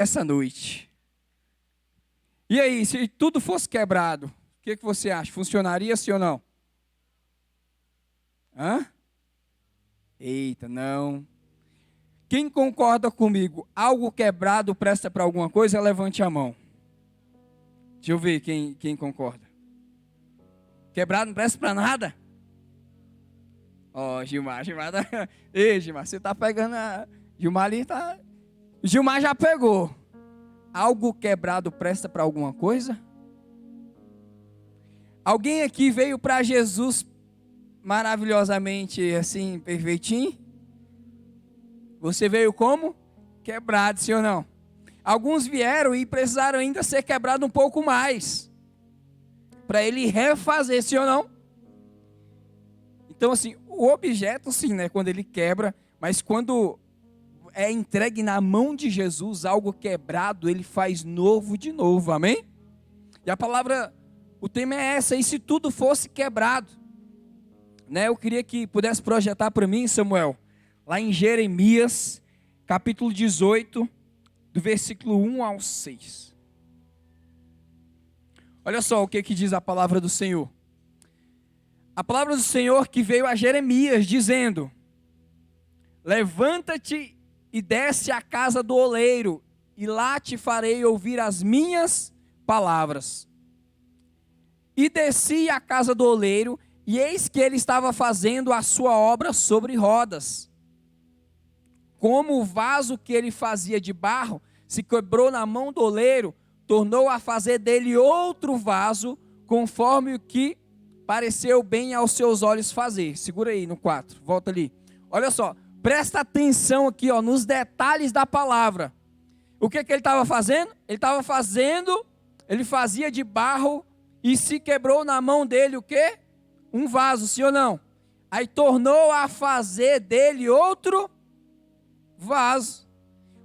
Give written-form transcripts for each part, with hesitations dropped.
essa noite. E aí, se tudo fosse quebrado, o que você acha? Funcionaria sim ou não? Hã? Eita, não. Quem concorda comigo? Algo quebrado presta para alguma coisa? Levante a mão. Deixa eu ver quem concorda. Quebrado não presta para nada? Ó, Gilmar tá... Ei, Gilmar, você tá pegando a... Gilmar ali tá... Gilmar já pegou. Algo quebrado presta para alguma coisa? Alguém aqui veio para Jesus maravilhosamente assim, perfeitinho? Você veio como? Quebrado, sim ou não? Alguns vieram e precisaram ainda ser quebrado um pouco mais, para ele refazer, sim ou não? Então assim, o objeto sim, né, quando ele quebra, mas quando é entregue na mão de Jesus, algo quebrado, ele faz novo de novo, amém? E a palavra, o tema é essa, e se tudo fosse quebrado, né, eu queria que pudesse projetar para mim, Samuel, lá em Jeremias, capítulo 18, do versículo 1 ao 6. Olha só o que diz a palavra do Senhor. A palavra do Senhor que veio a Jeremias, dizendo: levanta-te e desce à casa do oleiro, e lá te farei ouvir as minhas palavras. E desci à casa do oleiro, e eis que ele estava fazendo a sua obra sobre rodas. Como o vaso que ele fazia de barro se quebrou na mão do oleiro, tornou a fazer dele outro vaso, conforme o que pareceu bem aos seus olhos fazer. Segura aí no 4, volta ali. Olha só, presta atenção aqui, ó, nos detalhes da palavra. O que ele estava fazendo? Ele fazia de barro e se quebrou na mão dele o quê? Um vaso, sim ou não? Aí tornou a fazer dele outro vaso.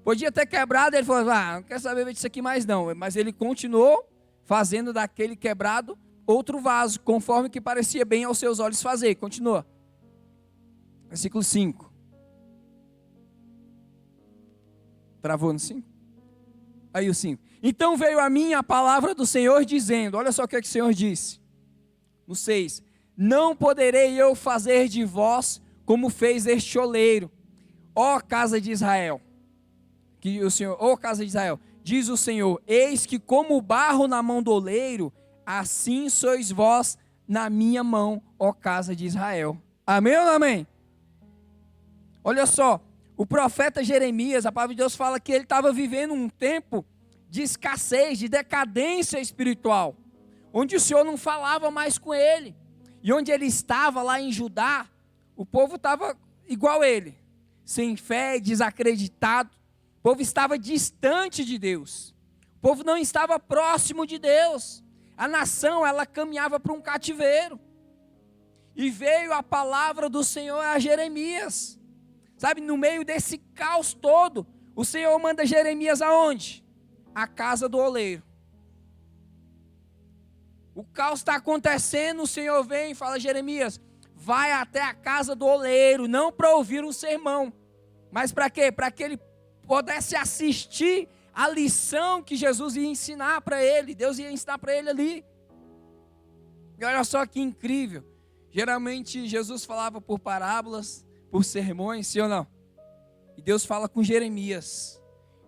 Podia ter quebrado, ele falou, não quero saber disso aqui mais não. Mas ele continuou fazendo daquele quebrado outro vaso, conforme que parecia bem aos seus olhos fazer. Continua. Versículo 5. Travou no 5? Aí o 5. Então veio a mim a palavra do Senhor dizendo, olha só o que o Senhor disse. No 6. Não poderei eu fazer de vós como fez este oleiro, ó casa de Israel. Que o Senhor, ó casa de Israel, diz o Senhor, eis que como o barro na mão do oleiro, assim sois vós na minha mão, ó casa de Israel. Amém ou não amém? Olha só, o profeta Jeremias, a palavra de Deus fala que ele estava vivendo um tempo de escassez, de decadência espiritual, onde o Senhor não falava mais com ele, e onde ele estava lá em Judá, o povo estava igual a ele, sem fé, desacreditado, o povo estava distante de Deus, o povo não estava próximo de Deus, a nação ela caminhava para um cativeiro, e veio a palavra do Senhor a Jeremias, sabe, no meio desse caos todo, o Senhor manda Jeremias aonde? A casa do oleiro. O caos está acontecendo, o Senhor vem e fala, Jeremias, vai até a casa do oleiro, não para ouvir um sermão, mas para quê? Para que ele pudesse assistir a lição que Jesus ia ensinar para ele, Deus ia ensinar para ele ali. E olha só que incrível, geralmente Jesus falava por parábolas, por sermões, sim ou não? E Deus fala com Jeremias,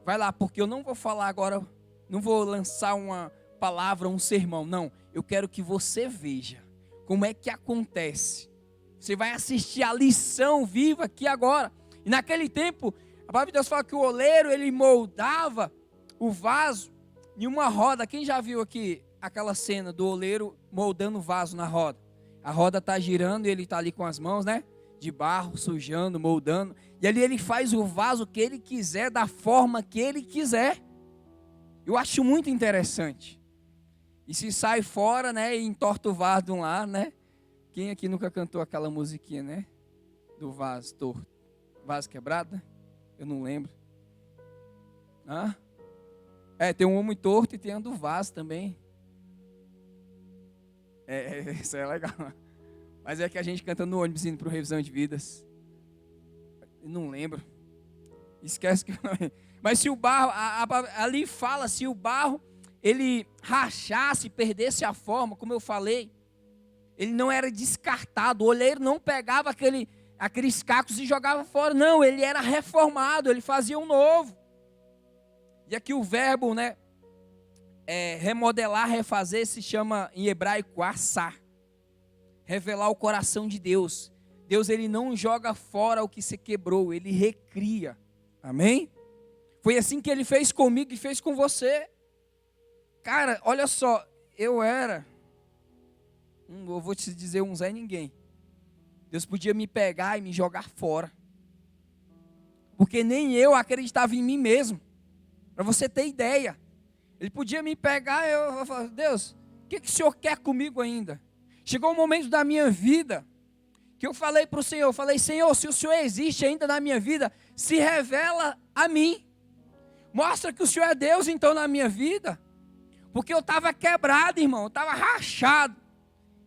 vai lá, porque eu não vou falar agora, não vou lançar uma palavra, um sermão, não, eu quero que você veja como é que acontece, você vai assistir a lição viva aqui agora, e naquele tempo, a palavra de Deus fala que o oleiro, ele moldava o vaso em uma roda. Quem já viu aqui aquela cena do oleiro moldando o vaso na roda? A roda está girando e ele está ali com as mãos, né? De barro, sujando, moldando, e ali ele faz o vaso que ele quiser, da forma que ele quiser. Eu acho muito interessante. E se sai fora, né, e entorta o vaso de um lado, né? Quem aqui nunca cantou aquela musiquinha, né? Do vaso torto, vaso quebrado, né? Eu não lembro. Tem um homem torto e tem um do vaso também. Isso é legal. Mas é que a gente canta no ônibus indo para o Revisão de Vidas. Eu não lembro. Esquece que Mas se o barro, ali fala, se o barro, ele rachasse, perdesse a forma, como eu falei, ele não era descartado, o oleiro não pegava aqueles cacos e jogava fora, não, ele era reformado, ele fazia um novo. E aqui o verbo, né, remodelar, refazer, se chama em hebraico assar, revelar o coração de Deus. Deus, ele não joga fora o que se quebrou, ele recria, amém? Foi assim que ele fez comigo e fez com você. Cara, olha só, eu vou te dizer, um Zé Ninguém. Deus podia me pegar e me jogar fora, porque nem eu acreditava em mim mesmo, para você ter ideia. Ele podia me pegar e eu falar, Deus, o que o Senhor quer comigo ainda? Chegou um momento da minha vida que eu falei para o Senhor, Senhor, se o Senhor existe ainda na minha vida, se revela a mim. Mostra que o Senhor é Deus então na minha vida. Porque eu estava quebrado, irmão, eu estava rachado.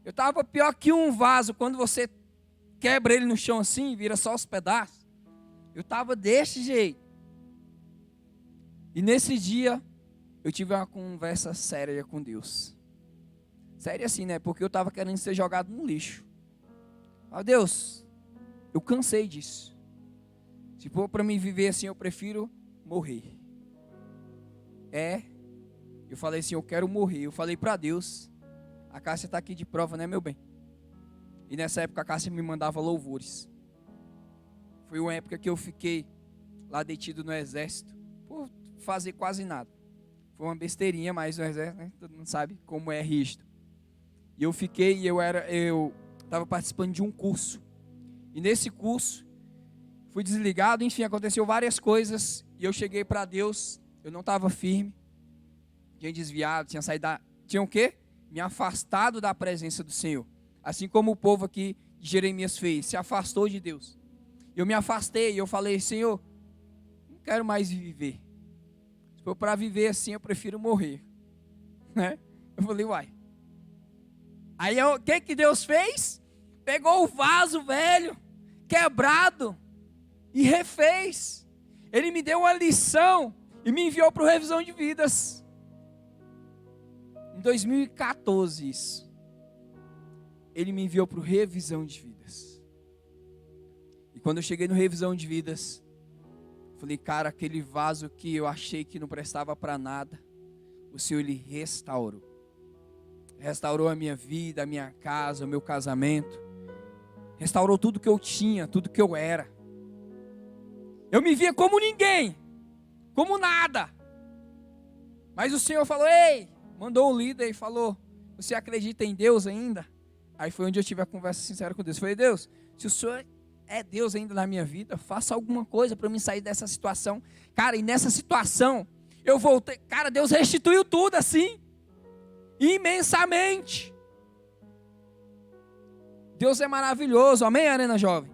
Eu estava pior que um vaso, quando você quebra ele no chão assim, vira só os pedaços. Eu estava desse jeito. E nesse dia, eu tive uma conversa séria com Deus. Séria assim, né? Porque eu estava querendo ser jogado no lixo. Ah, Deus, eu cansei disso. Se for para mim viver assim, eu prefiro morrer. Eu falei assim, eu quero morrer. Eu falei para Deus, a Cássia está aqui de prova, né, meu bem? E nessa época a Cássia me mandava louvores. Foi uma época que eu fiquei lá detido no exército, por fazer quase nada. Foi uma besteirinha, mas no exército, né, todo mundo sabe como é rígido. E eu fiquei, eu estava participando de um curso. E nesse curso, fui desligado, enfim, aconteceu várias coisas. E eu cheguei para Deus, eu não estava firme. Tinha desviado, tinha saído tinha o quê? Me afastado da presença do Senhor. Assim como o povo aqui de Jeremias fez, se afastou de Deus. Eu me afastei e eu falei, Senhor, não quero mais viver. Se for para viver assim, eu prefiro morrer. Né? Eu falei, uai. Aí o que Deus fez? Pegou o vaso velho, quebrado, e refez. Ele me deu uma lição e me enviou para o Revisão de Vidas. Em 2014, isso. Ele me enviou para o Revisão de Vidas. E quando eu cheguei no Revisão de Vidas, falei, cara, aquele vaso que eu achei que não prestava para nada, o Senhor, Ele restaurou. Restaurou a minha vida, a minha casa, o meu casamento. Restaurou tudo que eu tinha, tudo que eu era. Eu me via como ninguém, como nada. Mas o Senhor falou, ei, mandou um líder e falou, você acredita em Deus ainda? Aí foi onde eu tive a conversa sincera com Deus. Eu falei, Deus, se o Senhor é Deus ainda na minha vida, faça alguma coisa para eu me sair dessa situação. Cara, e nessa situação, eu voltei. Cara, Deus restituiu tudo assim, imensamente. Deus é maravilhoso, amém, Arena Jovem?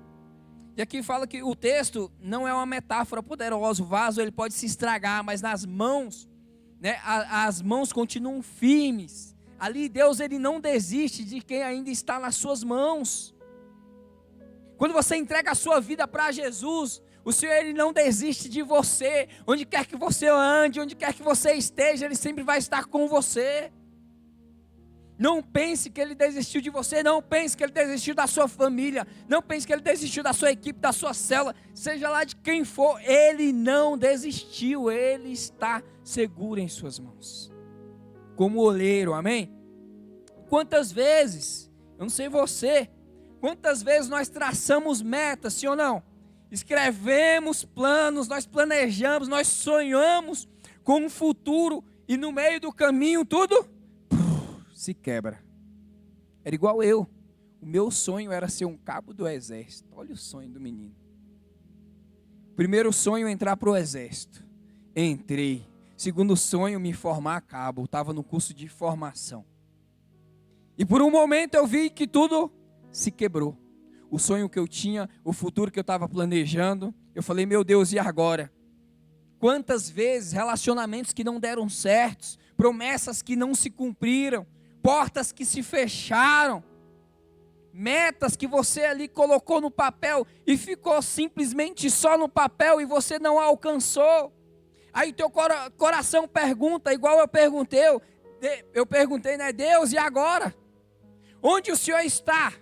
E aqui fala que o texto não é uma metáfora poderosa. O vaso ele pode se estragar, mas nas mãos, né, as mãos continuam firmes. Ali Deus ele não desiste de quem ainda está nas suas mãos. Quando você entrega a sua vida para Jesus, o Senhor ele não desiste de você. Onde quer que você ande, onde quer que você esteja, Ele sempre vai estar com você. Não pense que Ele desistiu de você, não pense que Ele desistiu da sua família, não pense que Ele desistiu da sua equipe, da sua célula, seja lá de quem for, Ele não desistiu, Ele está seguro em suas mãos, como oleiro, amém? Quantas vezes, eu não sei você, quantas vezes nós traçamos metas, sim ou não? Escrevemos planos, nós planejamos, nós sonhamos com um futuro, e no meio do caminho tudo se quebra. Era igual eu. O meu sonho era ser um cabo do exército. Olha o sonho do menino. Primeiro sonho, entrar para o exército. Entrei. Segundo sonho, me formar cabo. Estava no curso de formação. E por um momento eu vi que tudo se quebrou. O sonho que eu tinha, o futuro que eu estava planejando. Eu falei, meu Deus, e agora? Quantas vezes relacionamentos que não deram certos, promessas que não se cumpriram, portas que se fecharam, metas que você ali colocou no papel e ficou simplesmente só no papel e você não alcançou. Aí teu coração pergunta, igual eu perguntei, né? Deus, e agora? Onde o Senhor está?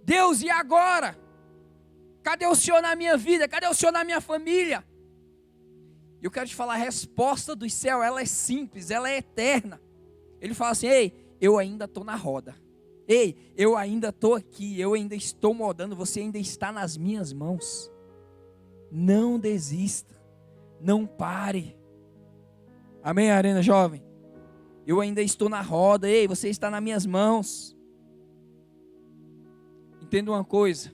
Deus, e agora? Cadê o Senhor na minha vida? Cadê o Senhor na minha família? E eu quero te falar, a resposta do céu, ela é simples, ela é eterna. Ele fala assim: ei, eu ainda estou na roda. Ei, eu ainda estou aqui, eu ainda estou moldando, você ainda está nas minhas mãos. Não desista, não pare. Amém, Arena Jovem? Eu ainda estou na roda, ei, você está nas minhas mãos. Entenda uma coisa,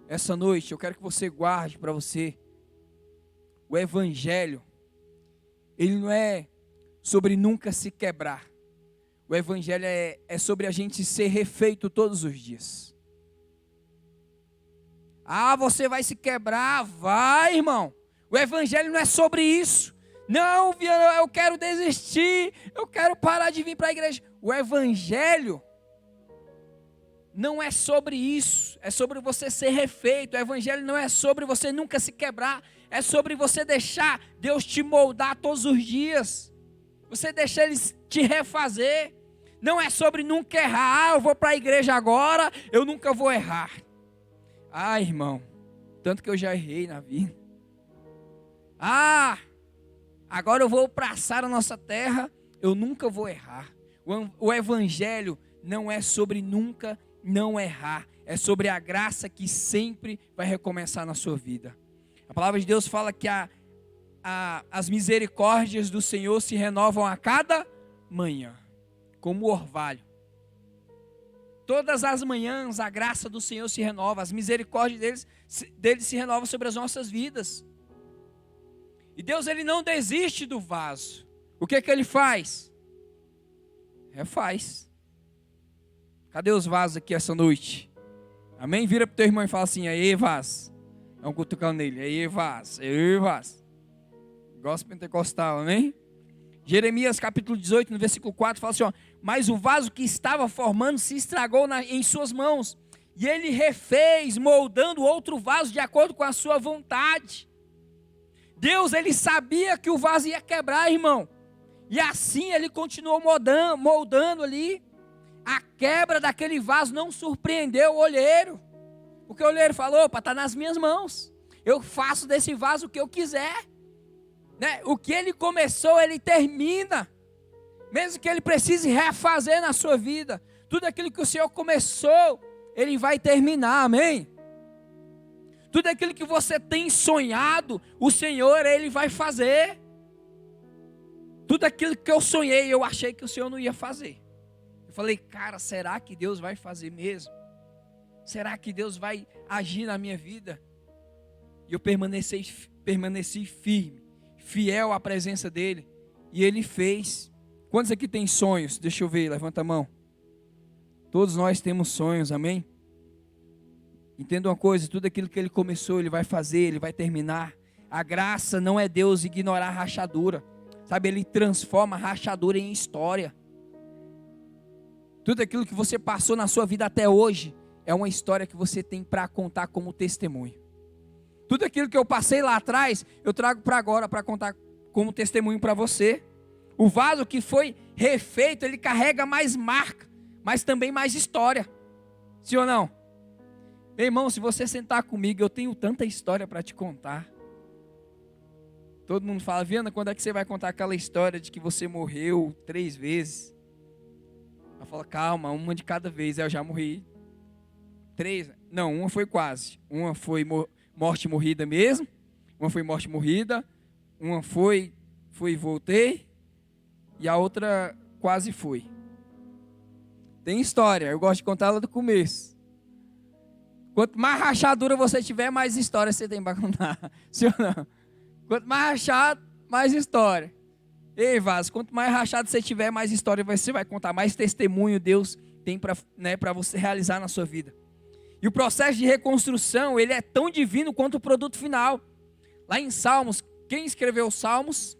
essa noite eu quero que você guarde para você. O Evangelho, ele não é sobre nunca se quebrar. O Evangelho é sobre a gente ser refeito todos os dias. Ah, você vai se quebrar? Vai, irmão. O Evangelho não é sobre isso. Não, eu quero desistir, eu quero parar de vir para a igreja. O Evangelho não é sobre isso, é sobre você ser refeito. O Evangelho não é sobre você nunca se quebrar, é sobre você deixar Deus te moldar todos os dias. Você deixar Ele te refazer. Não é sobre nunca errar. Ah, eu vou para a igreja agora, eu nunca vou errar. Ah, irmão, tanto que eu já errei na vida. Ah, agora eu vou passar a nossa terra, eu nunca vou errar. O Evangelho não é sobre nunca não errar. É sobre a graça que sempre vai recomeçar na sua vida. A palavra de Deus fala que as misericórdias do Senhor se renovam a cada manhã, como o orvalho. Todas as manhãs a graça do Senhor se renova, as misericórdias dele se renovam sobre as nossas vidas. E Deus, Ele não desiste do vaso. O que Ele faz? Refaz. Cadê os vasos aqui essa noite? Amém? Vira para o teu irmão e fala assim: aí, vaso. Dá um cutucão nele. Aí, vaso. Aí, vaso. Gospel pentecostal, amém? Jeremias capítulo 18, no versículo 4, fala assim: ó, mas o vaso que estava formando se estragou em suas mãos, e ele refez, moldando outro vaso de acordo com a sua vontade. Deus, Ele sabia que o vaso ia quebrar, irmão, e assim Ele continuou moldando ali. A quebra daquele vaso não surpreendeu o olheiro, porque o olheiro falou: opa, está nas minhas mãos, eu faço desse vaso o que eu quiser. Né? O que Ele começou, Ele termina. Mesmo que Ele precise refazer na sua vida, tudo aquilo que o Senhor começou, Ele vai terminar, amém? Tudo aquilo que você tem sonhado, o Senhor, Ele vai fazer. Tudo aquilo que eu sonhei, eu achei que o Senhor não ia fazer. Eu falei: cara, será que Deus vai fazer mesmo? Será que Deus vai agir na minha vida? E eu permaneci firme, fiel à presença dEle, e Ele fez. Quantos aqui tem sonhos? Deixa eu ver, levanta a mão. Todos nós temos sonhos, amém? Entenda uma coisa, tudo aquilo que Ele começou, Ele vai fazer, Ele vai terminar. A graça não é Deus ignorar a rachadura, sabe? Ele transforma a rachadura em história. Tudo aquilo que você passou na sua vida até hoje, é uma história que você tem para contar como testemunho. Tudo aquilo que eu passei lá atrás, eu trago para agora, para contar como testemunho para você. O vaso que foi refeito, ele carrega mais marca, mas também mais história. Sim ou não? Meu irmão, se você sentar comigo, eu tenho tanta história para te contar. Todo mundo fala: Viana, quando é que você vai contar aquela história de que você morreu 3 vezes? Ela fala: calma, uma de cada vez. Eu já morri 3. Não, uma foi quase. Uma foi morte morrida mesmo. Uma foi morte morrida. Uma foi e voltei. E a outra quase foi. Tem história, eu gosto de contar ela do começo. Quanto mais rachadura você tiver, mais história você tem para contar. Sim ou não? Quanto mais rachado, mais história. Ei, Vaz, quanto mais rachado você tiver, mais história você vai contar. Mais testemunho Deus tem para você realizar na sua vida. E o processo de reconstrução, ele é tão divino quanto o produto final. Lá em Salmos, quem escreveu os Salmos?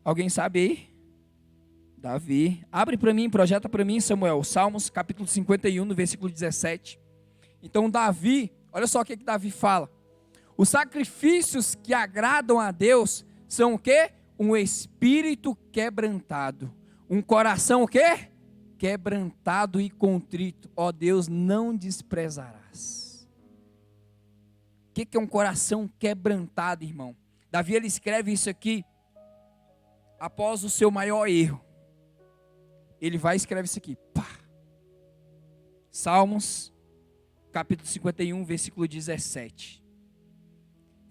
Alguém sabe aí? Davi. Abre para mim, projeta para mim, Samuel. Salmos capítulo 51, no versículo 17. Então Davi, olha só o que Davi fala: Os sacrifícios que agradam a Deus são o quê? Um espírito quebrantado. Um coração o quê? Quebrantado e contrito. Ó Deus, não desprezarás. O que é um coração quebrantado, irmão? Davi, ele escreve isso aqui após o seu maior erro. Ele vai e escreve isso aqui. Pá. Salmos, capítulo 51, versículo 17.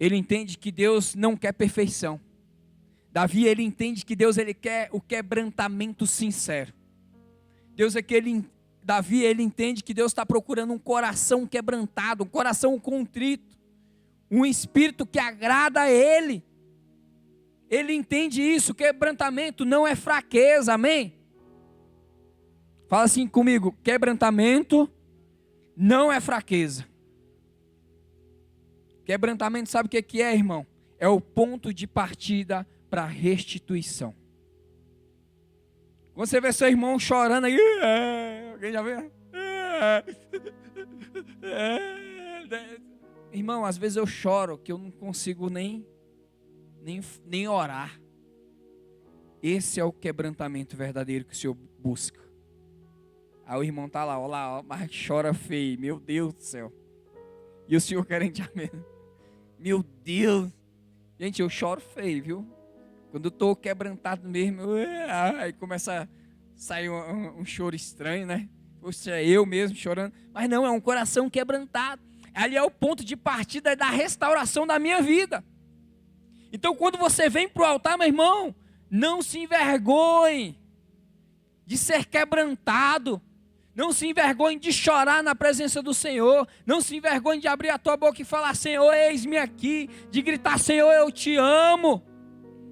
Ele entende que Deus não quer perfeição. Davi, ele entende que Deus, ele quer o quebrantamento sincero. Davi, ele entende que Deus está procurando um coração quebrantado, um coração contrito, um espírito que agrada a Ele. Ele entende isso, quebrantamento não é fraqueza, amém? Fala assim comigo, quebrantamento não é fraqueza. Quebrantamento, sabe o que é, irmão? É o ponto de partida para a restituição. Quando você vê seu irmão chorando aí, alguém já vê? Irmão, às vezes eu choro que eu não consigo nem orar. Esse é o quebrantamento verdadeiro que o Senhor busca. Aí o irmão tá lá, ó lá, ó, mas chora feio, meu Deus do céu. E o Senhor querendo amém. Meu Deus. Gente, eu choro feio, viu? Quando eu estou quebrantado mesmo, aí começa a sair um choro estranho, né? Poxa, é eu mesmo chorando. Mas não, é um coração quebrantado. Ali é o ponto de partida da restauração da minha vida. Então, quando você vem para o altar, meu irmão, não se envergonhe de ser quebrantado. Não se envergonhe de chorar na presença do Senhor. Não se envergonhe de abrir a tua boca e falar, Senhor, eis-me aqui. De gritar, Senhor, eu te amo.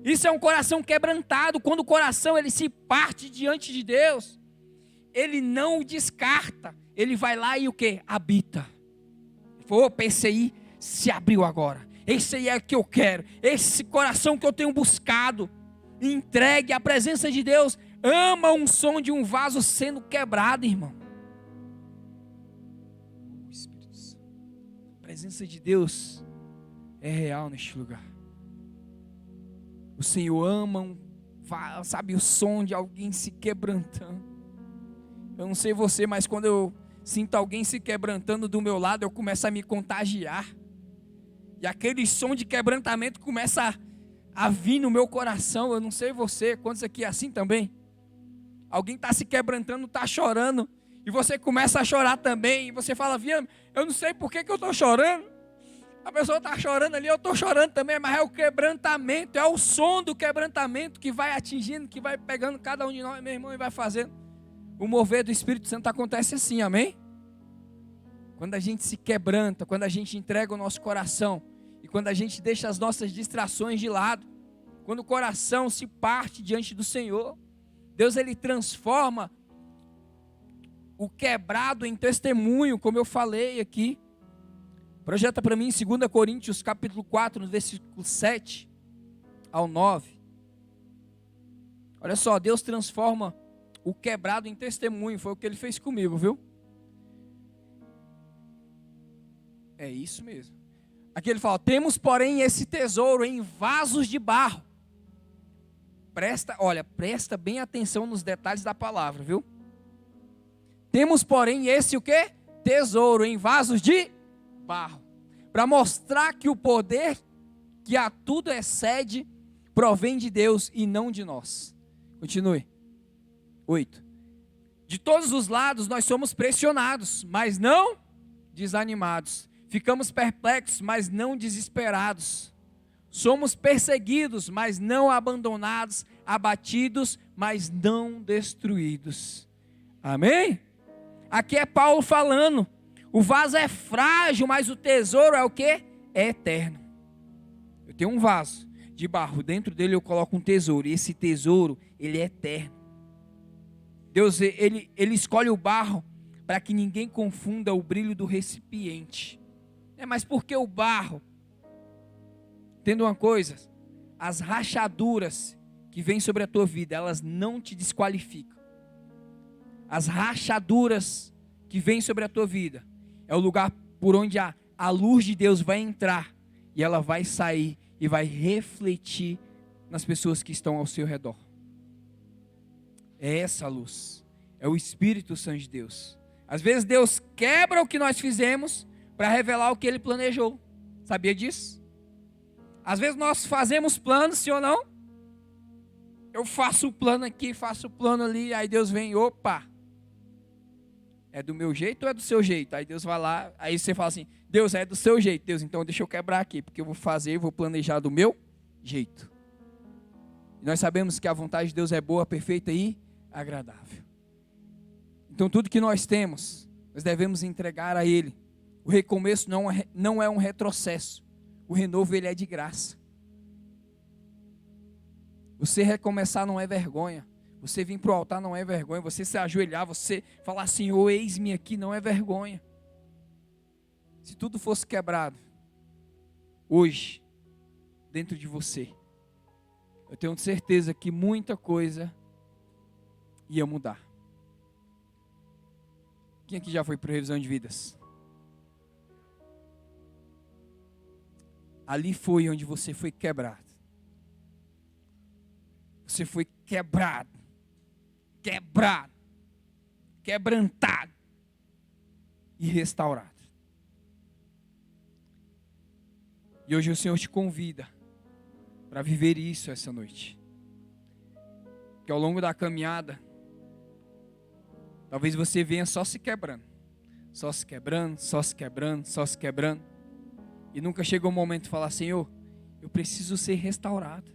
Isso é um coração quebrantado. Quando o coração ele se parte diante de Deus, ele não o descarta. Ele vai lá e o quê? Habita. Opa, esse aí se abriu agora. Esse aí é o que eu quero. Esse coração que eu tenho buscado. Entregue à presença de Deus. Ama um som de um vaso sendo quebrado, irmão. A presença de Deus é real neste lugar. O Senhor ama, sabe, o som de alguém se quebrantando. Eu não sei você, mas quando eu sinto alguém se quebrantando do meu lado, eu começo a me contagiar. E aquele som de quebrantamento começa a vir no meu coração. Eu não sei você, quantos aqui é assim também? Alguém está se quebrantando, está chorando, e você começa a chorar também, e você fala, Viana, eu não sei por que eu estou chorando, a pessoa está chorando ali, eu estou chorando também, mas é o quebrantamento, é o som do quebrantamento que vai atingindo, que vai pegando cada um de nós, meu irmão, e vai fazendo. O mover do Espírito Santo acontece assim, amém? Quando a gente se quebranta, quando a gente entrega o nosso coração, e quando a gente deixa as nossas distrações de lado, quando o coração se parte diante do Senhor, Deus, ele transforma o quebrado em testemunho, como eu falei aqui. Projeta para mim em 2 Coríntios, capítulo 4, no versículo 7 ao 9. Olha só, Deus transforma o quebrado em testemunho. Foi o que ele fez comigo, viu? É isso mesmo. Aqui ele fala, temos porém esse tesouro em vasos de barro. Presta bem atenção nos detalhes da palavra, viu? Temos, porém, esse o quê? Tesouro em vasos de barro. Para mostrar que o poder que a tudo excede provém de Deus e não de nós. Continue. 8. De todos os lados nós somos pressionados, mas não desanimados. Ficamos perplexos, mas não desesperados. Somos perseguidos, mas não abandonados, abatidos, mas não destruídos. Amém? Aqui é Paulo falando, o vaso é frágil, mas o tesouro é o quê? É eterno. Eu tenho um vaso de barro, dentro dele eu coloco um tesouro, e esse tesouro, ele é eterno. Deus, ele escolhe o barro para que ninguém confunda o brilho do recipiente. Mas por que o barro? Entenda uma coisa, as rachaduras que vêm sobre a tua vida, elas não te desqualificam. As rachaduras que vêm sobre a tua vida, é o lugar por onde a luz de Deus vai entrar e ela vai sair e vai refletir nas pessoas que estão ao seu redor. É essa luz, é o Espírito Santo de Deus. Às vezes Deus quebra o que nós fizemos para revelar o que Ele planejou. Sabia disso? Às vezes nós fazemos planos, sim ou não? Eu faço o plano aqui, faço o plano ali, aí Deus vem, opa, é do meu jeito ou é do seu jeito? Aí Deus vai lá, aí você fala assim, Deus, é do seu jeito, Deus, então deixa eu quebrar aqui, porque eu vou fazer, vou planejar do meu jeito. E nós sabemos que a vontade de Deus é boa, perfeita e agradável. Então tudo que nós temos, nós devemos entregar a Ele. O recomeço não é um retrocesso, o renovo ele é de graça. Você recomeçar não é vergonha. Você vir para o altar não é vergonha. Você se ajoelhar, você falar, Senhor, eis-me aqui, não é vergonha. Se tudo fosse quebrado, hoje, dentro de você, eu tenho certeza que muita coisa ia mudar. Quem aqui já foi para revisão de vidas? Ali foi onde você foi quebrado. Você foi quebrado, quebrantado e restaurado. E hoje o Senhor te convida para viver isso essa noite. Que ao longo da caminhada, talvez você venha só se quebrando. Só se quebrando, só se quebrando, só se quebrando. E nunca chega um momento de falar, Senhor, eu preciso ser restaurado.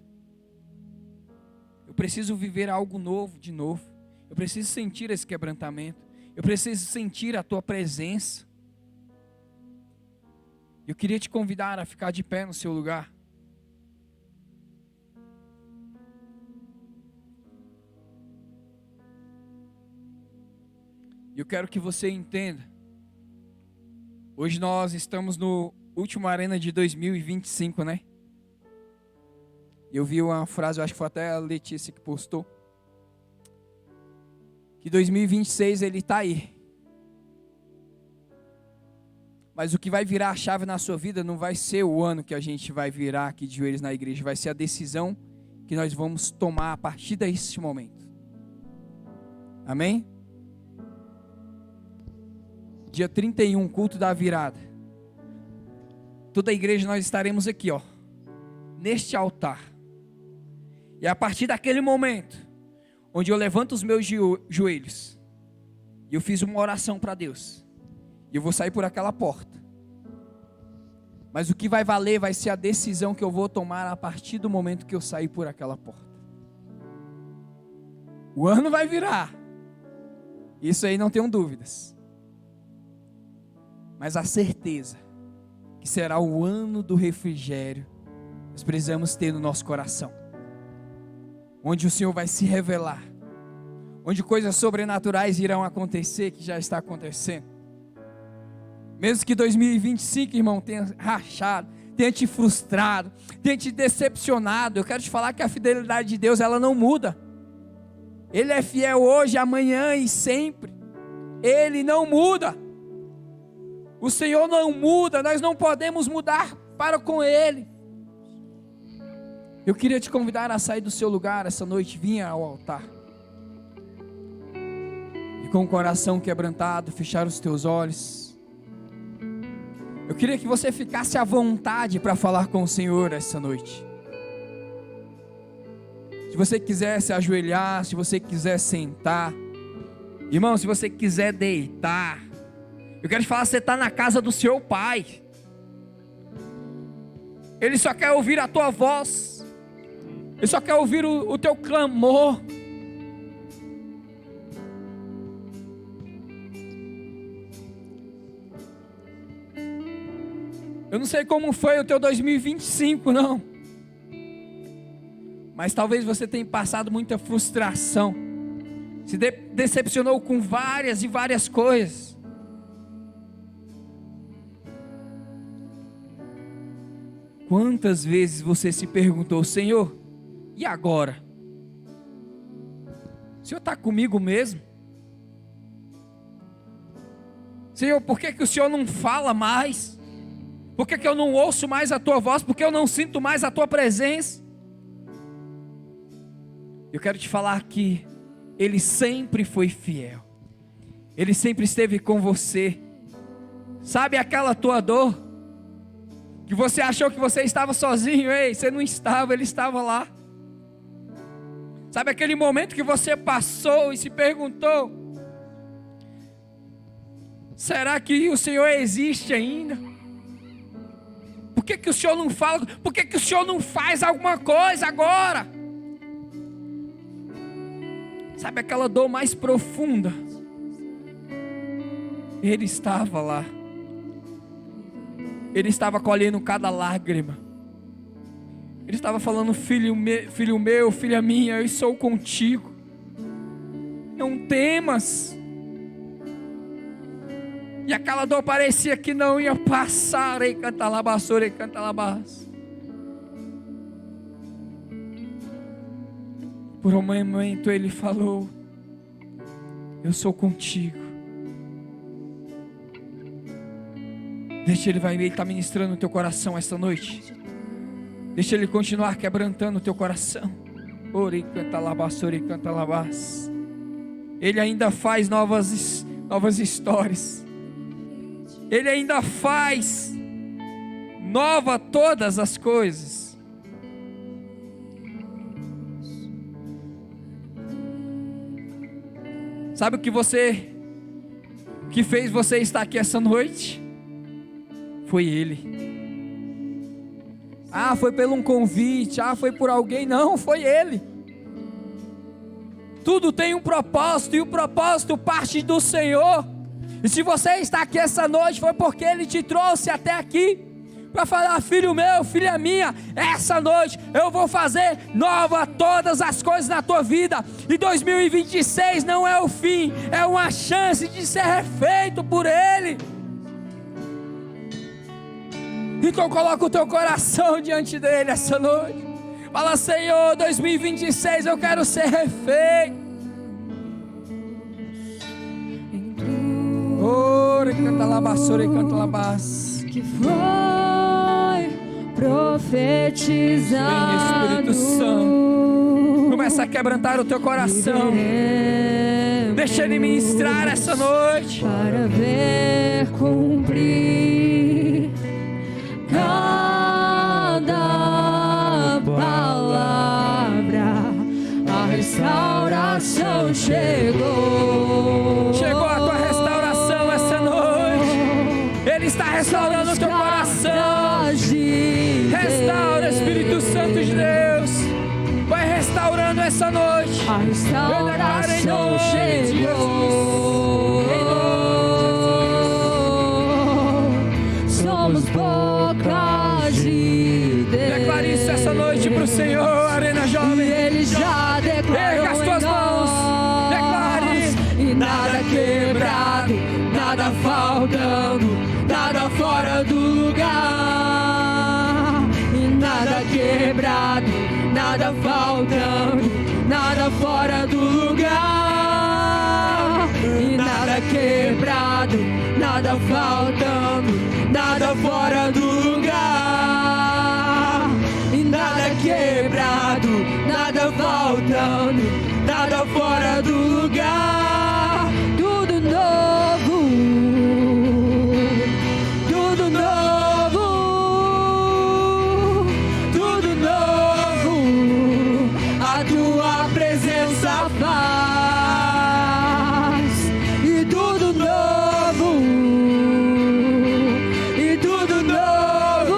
Eu preciso viver algo novo, de novo. Eu preciso sentir esse quebrantamento. Eu preciso sentir a tua presença. Eu queria te convidar a ficar de pé no seu lugar. Eu quero que você entenda. Hoje nós estamos no último Arena de 2025, né? Eu vi uma frase, eu acho que foi até a Letícia que postou, que 2026 ele está aí. Mas o que vai virar a chave na sua vida não vai ser o ano que a gente vai virar aqui de joelhos na igreja, vai ser a decisão que nós vamos tomar a partir desse momento. Amém? Dia 31, culto da virada. Toda a igreja nós estaremos aqui, ó, neste altar. E a partir daquele momento, onde eu levanto os meus joelhos, e eu fiz uma oração para Deus, e eu vou sair por aquela porta. Mas o que vai valer vai ser a decisão que eu vou tomar a partir do momento que eu sair por aquela porta. O ano vai virar. Isso aí não tenho dúvidas. Mas a certeza que será o ano do refrigério, nós precisamos ter no nosso coração. Onde o Senhor vai se revelar. Onde coisas sobrenaturais irão acontecer, que já está acontecendo. Mesmo que 2025, irmão, tenha rachado, tenha te frustrado, tenha te decepcionado, eu quero te falar que a fidelidade de Deus, ela não muda. Ele é fiel hoje, amanhã e sempre. Ele não muda. O Senhor não muda, nós não podemos mudar para com Ele. Eu queria te convidar a sair do seu lugar essa noite, vinha ao altar. E com o coração quebrantado, fechar os teus olhos. Eu queria que você ficasse à vontade para falar com o Senhor essa noite. Se você quiser se ajoelhar, se você quiser sentar. Irmão, se você quiser deitar. Eu quero te falar, você está na casa do seu Pai. Ele só quer ouvir a tua voz. Ele só quer ouvir o teu clamor. Eu não sei como foi o teu 2025, não. Mas talvez você tenha passado muita frustração. Se decepcionou com várias e várias coisas. Quantas vezes você se perguntou, Senhor, e agora? O Senhor está comigo mesmo? Senhor, por que o Senhor não fala mais? Por que eu não ouço mais a tua voz? Por que eu não sinto mais a tua presença? Eu quero te falar que Ele sempre foi fiel. Ele sempre esteve com você. Sabe aquela tua dor? Que você achou que você estava sozinho? Ei, você não estava, Ele estava lá. Sabe aquele momento que você passou e se perguntou: será que o Senhor existe ainda? Por que o Senhor não fala? Por que o Senhor não faz alguma coisa agora? Sabe aquela dor mais profunda? Ele estava lá. Ele estava colhendo cada lágrima. Ele estava falando: filho meu, filha minha, eu estou contigo. Não temas. E aquela dor parecia que não ia passar. Ei, canta lá, basura, ei, canta lá, bas. Por um momento Ele falou: eu sou contigo. Deixa Ele estar ministrando no teu coração esta noite. Deixa Ele continuar quebrantando o teu coração. Ore, canta lá, basura, ei, canta lá, bas. Ele ainda faz novas histórias. Ele ainda faz nova todas as coisas. Sabe o que fez você estar aqui essa noite? Foi Ele. Ah, foi pelo um convite. Ah, foi por alguém. Não, foi Ele. Tudo tem um propósito, e o propósito parte do Senhor. E se você está aqui essa noite, foi porque Ele te trouxe até aqui para falar: filho meu, filha minha, essa noite eu vou fazer nova todas as coisas na tua vida. E 2026 não é o fim, é uma chance de ser refeito por Ele. Então coloca o teu coração diante dEle essa noite. Fala: Senhor, 2026 eu quero ser refeito. Ore, canta lá, basura, e canta lá, bas. Que foi profetizado. Vem, Espírito Santo. Começa a quebrantar o teu coração. Deixa Ele ministrar essa noite. Para ver cumprir cada palavra. A restauração chegou. Chegou a tua restauração essa noite. Ele está restaurando o teu coração. Restaura, Espírito Santo de Deus. Vai restaurando essa noite. A restauração chegou. Somos bocas de Deus. Declare isso essa noite para o Senhor, Arena Jovem. E Ele já declarou. Erga as tuas mãos. Declare. E nada quebrado, nada faltando, nada fora do lugar. E nada quebrado, nada faltando, nada fora do lugar. E nada quebrado, nada faltando, nada fora do lugar. E nada quebrado, nada faltando, nada fora do lugar. Tudo novo, tudo novo, tudo novo. A tua presença faz. E tudo novo, e tudo novo,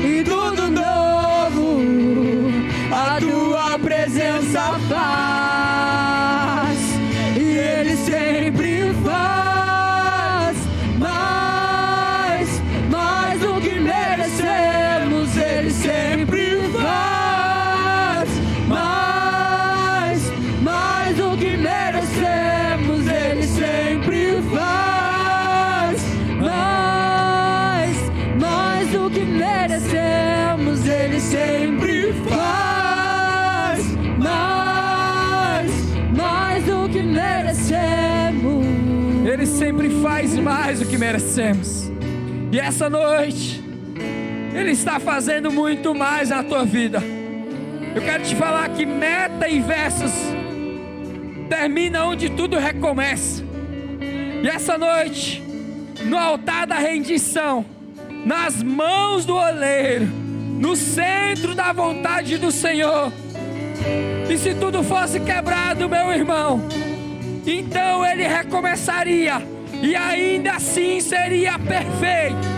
e tudo novo. A tua presença faz. E Ele sempre faz mais, mais do que merecemos. Ele sempre faz mais, mais do que merecemos. Ele sempre faz mais, mais do que merecemos. Ele sempre faz mais, mais do que merecemos. Ele sempre faz mais do que merecemos. E essa noite, Ele está fazendo muito mais na tua vida. Eu quero te falar que meta e versos termina onde tudo recomeça. E essa noite, no altar da rendição, nas mãos do oleiro, no centro da vontade do Senhor. E se tudo fosse quebrado, meu irmão, então Ele recomeçaria, e ainda assim seria perfeito.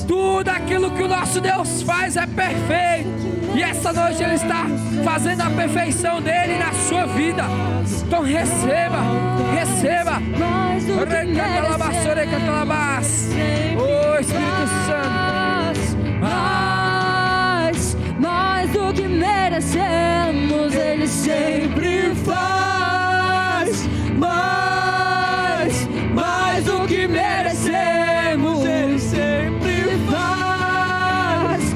Tudo aquilo que o nosso Deus faz é perfeito. E essa noite Ele está fazendo a perfeição dEle na sua vida. Então receba, receba. Oh Espírito Santo. Mais do que merecemos, Ele sempre faz. Mais do que merecemos, Ele sempre faz.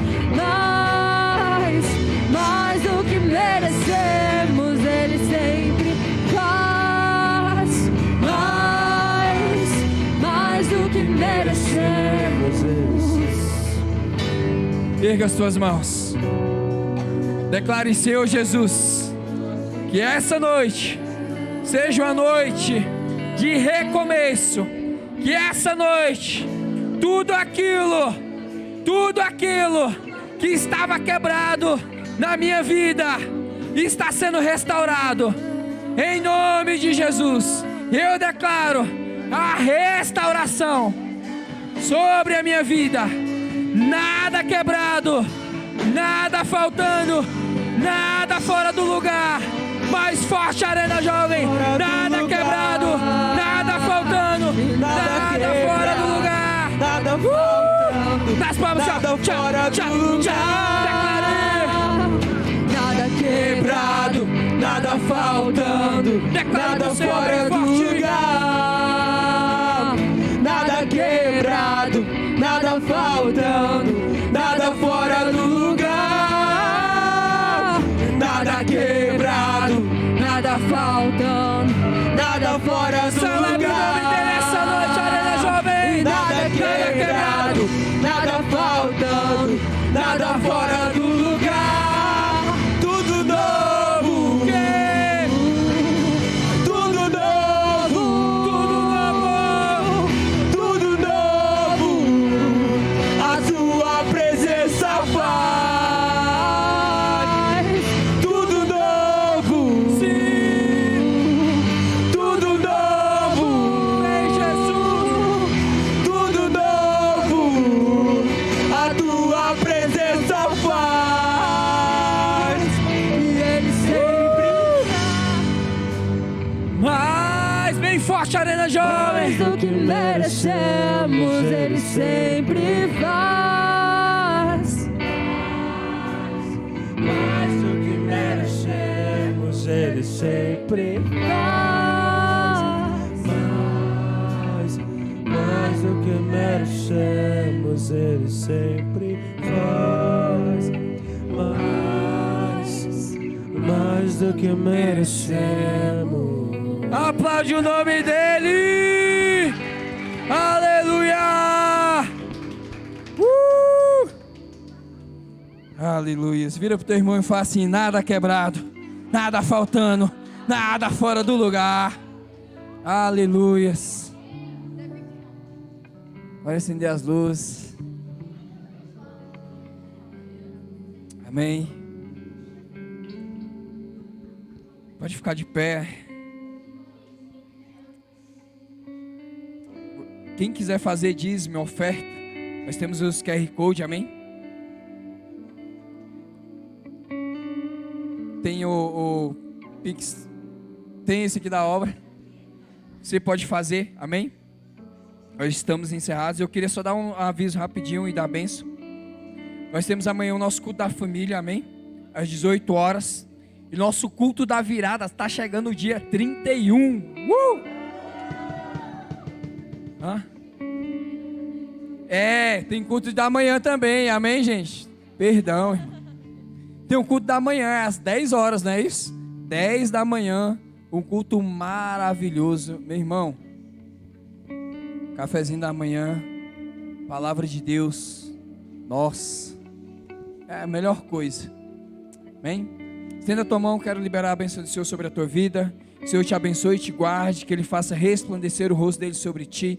Mais do que merecemos, Ele sempre faz. Mais do que merecemos. Erga as tuas mãos. Declare, Senhor Jesus, que essa noite seja uma noite de recomeço. Que essa noite tudo aquilo que estava quebrado na minha vida está sendo restaurado. Em nome de Jesus, eu declaro a restauração sobre a minha vida. Nada quebrado, nada faltando, nada fora do lugar. Mais forte, Arena Jovem. Nada quebrado, nada faltando, nada fora do lugar. Nada faltando, das palmas, nada fora do lugar. Nada quebrado, nada faltando, nada fora do lugar. Nada quebrado, nada faltando, nada fora do lugar. Nada quebrado, nada faltando, nada fora do lugar. Essa noite, Arena Jovem. Nada quebrado, nada faltando, nada fora do lugar. Tudo novo, tudo novo, tudo novo. A tua presença faz tudo novo. Sim. Tudo novo. Em Jesus. Tudo novo, a tua presença faz. E Ele sempre Mais bem forte, Arena Jovem. faz o que merecemos, Ele sempre faz. Mais do que merecemos, Ele sempre faz. Mais do que merecemos, Ele sempre faz. Mais do que merecemos. Aplaude o nome dEle. Aleluia. Aleluia. Vira pro teu irmão e fala assim: nada quebrado, nada faltando, nada fora do lugar. Aleluias. Vai acender as luzes. Amém. Pode ficar de pé. Quem quiser fazer dízimo, oferta, nós temos os QR Code, amém? Tem o Pix, tem esse aqui da obra. Você pode fazer, amém? Nós estamos encerrados. Eu queria só dar um aviso rapidinho e dar bênção. Nós temos amanhã o nosso culto da família, amém? Às 18 horas. E nosso culto da virada está chegando o dia 31. Tem culto da manhã também, amém, gente? Perdão, irmão. Tem um culto da manhã, às 10 horas, não é isso? 10 da manhã, um culto maravilhoso. Meu irmão, cafezinho da manhã, Palavra de Deus, nossa, é a melhor coisa. Amém? Estenda a tua mão, quero liberar a bênção do Senhor sobre a tua vida. O Senhor te abençoe e te guarde, que Ele faça resplandecer o rosto dele sobre ti.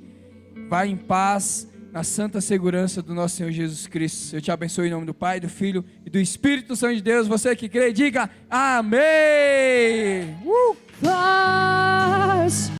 Vai em paz, na santa segurança do nosso Senhor Jesus Cristo. Eu te abençoe em nome do Pai, do Filho e do Espírito Santo de Deus. Você que crê, diga amém. Paz.